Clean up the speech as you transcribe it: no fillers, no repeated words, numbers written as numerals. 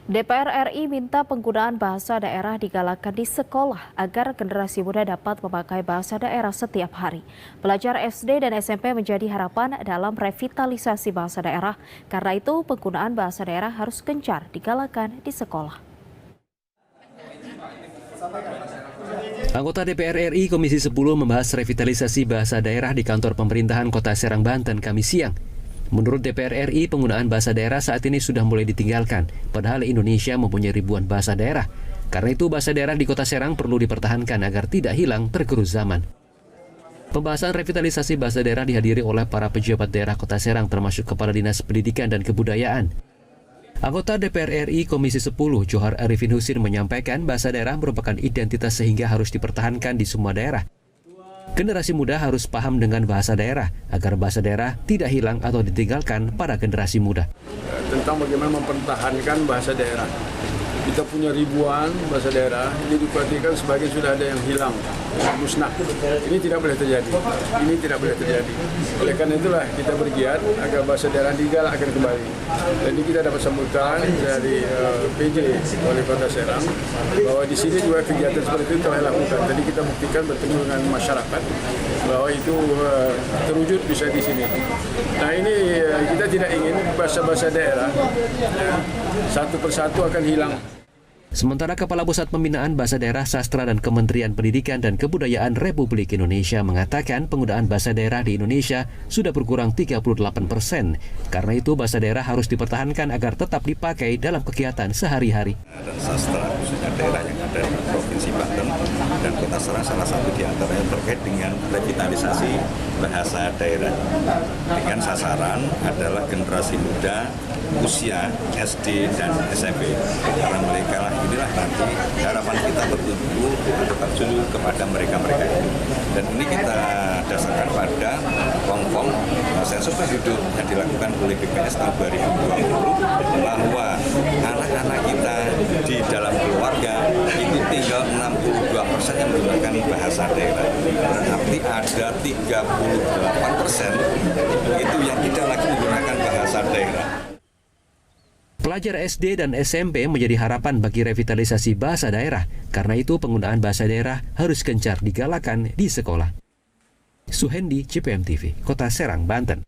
DPR RI minta penggunaan bahasa daerah digalakkan di sekolah agar generasi muda dapat memakai bahasa daerah setiap hari. Pelajar SD dan SMP menjadi harapan dalam revitalisasi bahasa daerah. Karena itu, penggunaan bahasa daerah harus gencar digalakkan di sekolah. Anggota DPR RI Komisi 10 membahas revitalisasi bahasa daerah di kantor pemerintahan Kota Serang, Banten, Kamis siang. Menurut DPR RI, penggunaan bahasa daerah saat ini sudah mulai ditinggalkan, padahal Indonesia mempunyai ribuan bahasa daerah. Karena itu, bahasa daerah di Kota Serang perlu dipertahankan agar tidak hilang tergerus zaman. Pembahasan revitalisasi bahasa daerah dihadiri oleh para pejabat daerah Kota Serang, termasuk Kepala Dinas Pendidikan dan Kebudayaan. Anggota DPR RI Komisi 10, Johar Arifin Husin menyampaikan bahasa daerah merupakan identitas sehingga harus dipertahankan di semua daerah. Generasi muda harus paham dengan bahasa daerah agar bahasa daerah tidak hilang atau ditinggalkan pada generasi muda. Tentang bagaimana mempertahankan bahasa daerah. Kita punya ribuan bahasa daerah, ini diperhatikan sebagian sudah ada yang hilang, musnah. Ini tidak boleh terjadi. Ini tidak boleh terjadi. Oleh karena itulah kita bergiat agar bahasa daerah digalakkan kembali. Jadi kita dapat sambutan dari PJ Wali Kota Serang bahwa di sini juga kegiatan seperti itu telah dilakukan. Jadi kita buktikan bertemu dengan masyarakat bahwa itu terwujud bisa di sini. Nah ini kita tidak ingin bahasa-bahasa daerah satu persatu akan hilang. Sementara Kepala Pusat Pembinaan Bahasa Daerah Sastra dan Kementerian Pendidikan dan Kebudayaan Republik Indonesia mengatakan penggunaan bahasa daerah di Indonesia sudah berkurang 38%. Karena itu bahasa daerah harus dipertahankan agar tetap dipakai dalam kegiatan sehari-hari. Dan sastra khususnya daerah yang ada di Provinsi Banten dan Kota Serang salah satu di antaranya terkait dengan revitalisasi bahasa daerah. Dengan sasaran adalah generasi muda usia SD dan SMP. Karena mereka lah inilah nanti harapan kita bertumbuh terjun kepada mereka-mereka itu. Dan ini kita dasarkan pada Hongkong sensus penduduk yang dilakukan oleh BPS tahun 2020 bahwa anak-anak kita di dalam keluarga itu tinggal 62% yang menggunakan bahasa daerah. Berarti ada 38% itu yang tidak lagi menggunakan bahasa daerah. Pelajar SD dan SMP menjadi harapan bagi revitalisasi bahasa daerah. Karena itu penggunaan bahasa daerah harus gencar digalakkan di sekolah. Suhendi, CPM TV, Kota Serang, Banten.